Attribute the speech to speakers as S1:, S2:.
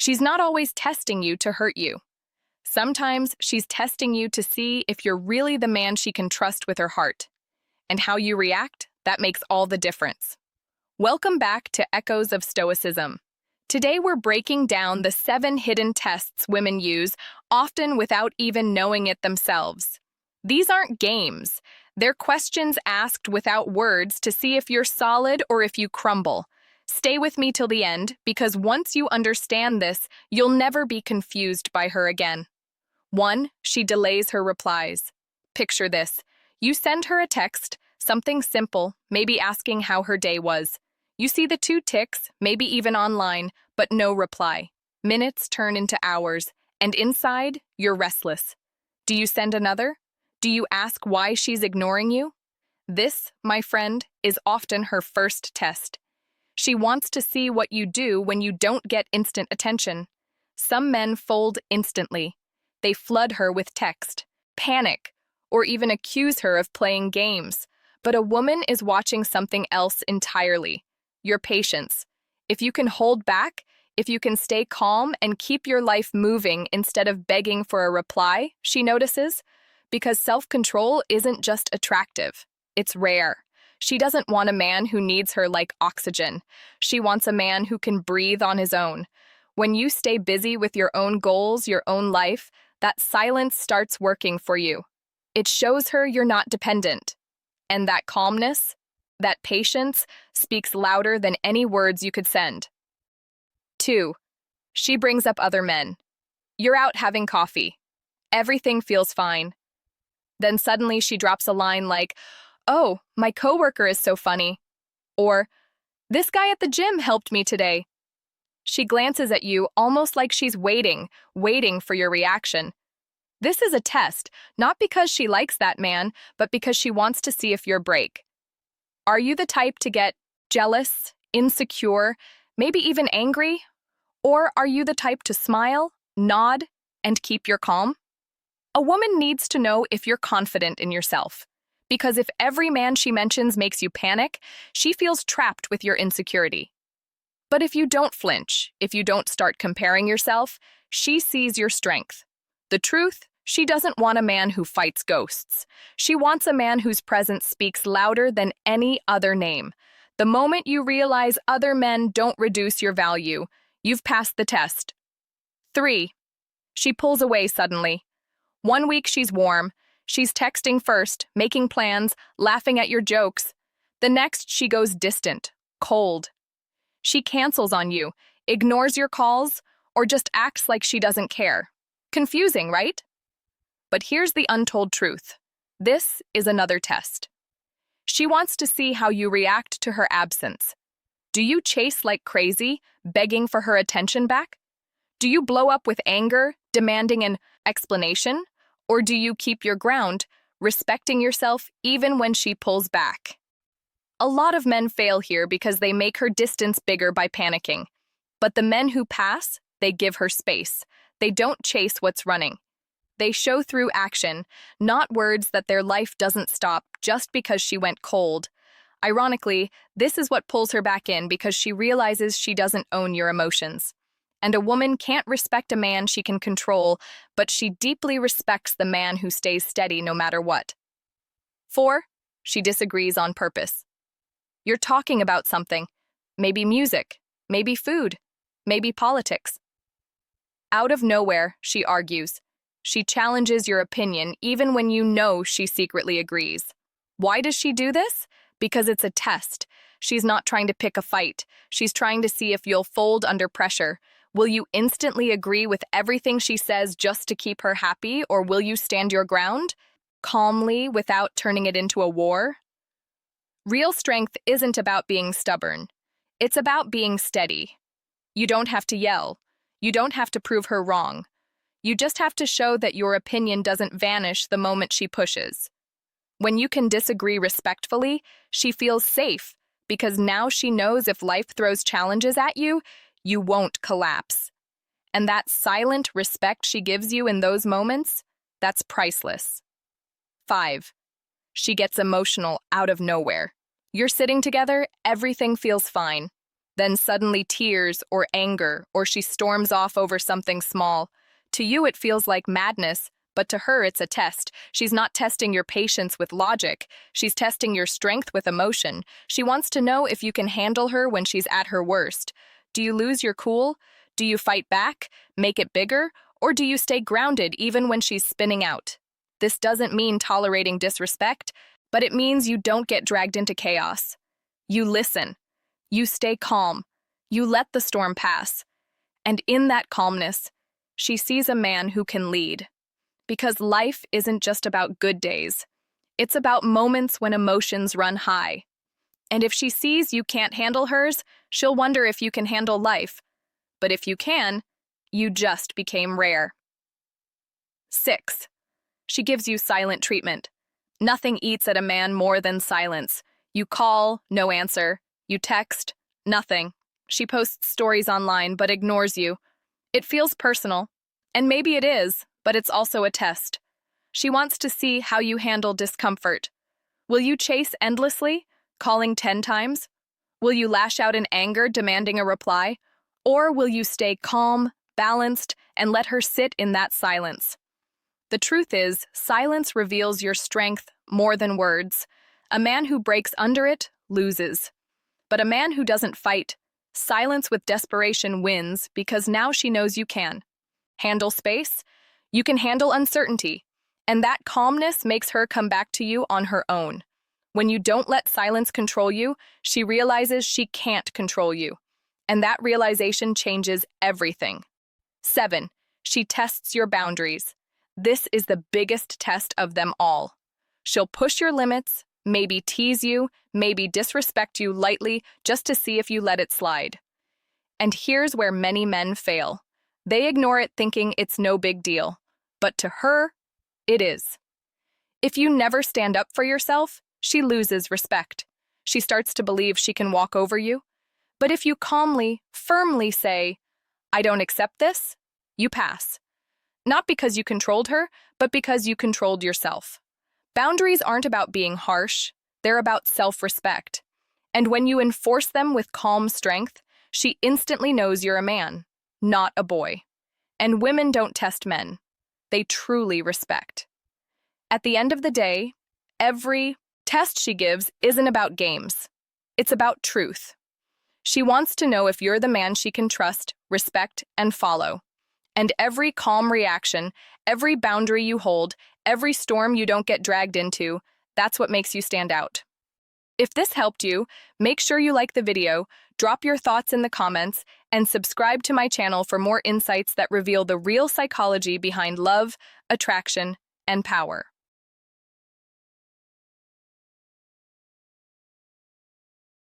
S1: She's not always testing you to hurt you. Sometimes she's testing you to see if you're really the man she can trust with her heart. And how you react, that makes all the difference. Welcome back to Echoes of Stoicism. Today we're breaking down the 7 hidden tests women use, often without even knowing it themselves. These aren't games. They're questions asked without words to see if you're solid or if you crumble. Stay with me till the end, because once you understand this, you'll never be confused by her again. 1. She delays her replies. Picture this. You send her a text, something simple, maybe asking how her day was. You see the 2 ticks, maybe even online, but no reply. Minutes turn into hours, and inside, you're restless. Do you send another? Do you ask why she's ignoring you? This, my friend, is often her first test. She wants to see what you do when you don't get instant attention. Some men fold instantly. They flood her with text, panic, or even accuse her of playing games. But a woman is watching something else entirely. Your patience. If you can hold back, if you can stay calm and keep your life moving instead of begging for a reply, she notices. Because self-control isn't just attractive, it's rare. She doesn't want a man who needs her like oxygen. She wants a man who can breathe on his own. When you stay busy with your own goals, your own life, that silence starts working for you. It shows her you're not dependent. And that calmness, that patience, speaks louder than any words you could send. 2. She brings up other men. You're out having coffee. Everything feels fine. Then suddenly she drops a line like, "Oh, my coworker is so funny." Or, "This guy at the gym helped me today." She glances at you almost like she's waiting for your reaction. This is a test, not because she likes that man, but because she wants to see if you're break. Are you the type to get jealous, insecure, maybe even angry? Or are you the type to smile, nod, and keep your calm? A woman needs to know if you're confident in yourself. Because if every man she mentions makes you panic, she feels trapped with your insecurity. But if you don't flinch, if you don't start comparing yourself, she sees your strength. The truth, she doesn't want a man who fights ghosts. She wants a man whose presence speaks louder than any other name. The moment you realize other men don't reduce your value, you've passed the test. 3. She pulls away suddenly. 1 week she's warm. She's texting first, making plans, laughing at your jokes. The next she goes distant, cold. She cancels on you, ignores your calls, or just acts like she doesn't care. Confusing, right? But here's the untold truth. This is another test. She wants to see how you react to her absence. Do you chase like crazy, begging for her attention back? Do you blow up with anger, demanding an explanation? Or do you keep your ground, respecting yourself even when she pulls back? A lot of men fail here because they make her distance bigger by panicking. But the men who pass, they give her space. They don't chase what's running. They show through action, not words, that their life doesn't stop just because she went cold. Ironically, this is what pulls her back in because she realizes she doesn't own your emotions. And a woman can't respect a man she can control, but she deeply respects the man who stays steady no matter what. 4. She disagrees on purpose. You're talking about something. Maybe music, maybe food, maybe politics. Out of nowhere, she argues. She challenges your opinion even when you know she secretly agrees. Why does she do this? Because it's a test. She's not trying to pick a fight. She's trying to see if you'll fold under pressure. Will you instantly agree with everything she says just to keep her happy, or will you stand your ground, calmly, without turning it into a war? Real strength isn't about being stubborn. It's about being steady. You don't have to yell. You don't have to prove her wrong. You just have to show that your opinion doesn't vanish the moment she pushes. When you can disagree respectfully, she feels safe, because now she knows if life throws challenges at you, you won't collapse. And that silent respect she gives you in those moments, that's priceless. 5. She gets emotional out of nowhere. You're sitting together, everything feels fine. then suddenly tears or anger, or she storms off over something small. To you, it feels like madness, but to her, it's a test. She's not testing your patience with logic. She's testing your strength with emotion. She wants to know if you can handle her when she's at her worst. Do you lose your cool? Do you fight back, make it bigger, or do you stay grounded even when she's spinning out? This doesn't mean tolerating disrespect, but it means you don't get dragged into chaos. You listen. You stay calm. You let the storm pass. And in that calmness, she sees a man who can lead. Because life isn't just about good days. It's about moments when emotions run high. And if she sees you can't handle hers, she'll wonder if you can handle life. But if you can, you just became rare. 6. She gives you silent treatment. Nothing eats at a man more than silence. You call, no answer. You text, nothing. She posts stories online but ignores you. It feels personal. And maybe it is, but it's also a test. She wants to see how you handle discomfort. Will you chase endlessly, calling 10 times? Will you lash out in anger, demanding a reply? Or will you stay calm, balanced, and let her sit in that silence? The truth is, silence reveals your strength more than words. A man who breaks under it loses. But a man who doesn't fight, silence with desperation wins because now she knows you can. Handle space? You can handle uncertainty. And that calmness makes her come back to you on her own. When you don't let silence control you, she realizes she can't control you. And that realization changes everything. 7. She tests your boundaries. This is the biggest test of them all. She'll push your limits, maybe tease you, maybe disrespect you lightly just to see if you let it slide. And here's where many men fail. They ignore it thinking it's no big deal. But to her, it is. If you never stand up for yourself, she loses respect. She starts to believe she can walk over you. But if you calmly, firmly say, "I don't accept this," you pass. Not because you controlled her, but because you controlled yourself. Boundaries aren't about being harsh, they're about self-respect. And when you enforce them with calm strength, she instantly knows you're a man, not a boy. And women don't test men. They truly respect. At the end of the day, every test she gives isn't about games. It's about truth. She wants to know if you're the man she can trust, respect, and follow. And every calm reaction, every boundary you hold, every storm you don't get dragged into, that's what makes you stand out. If this helped you, make sure you like the video, drop your thoughts in the comments, and subscribe to my channel for more insights that reveal the real psychology behind love, attraction, and power.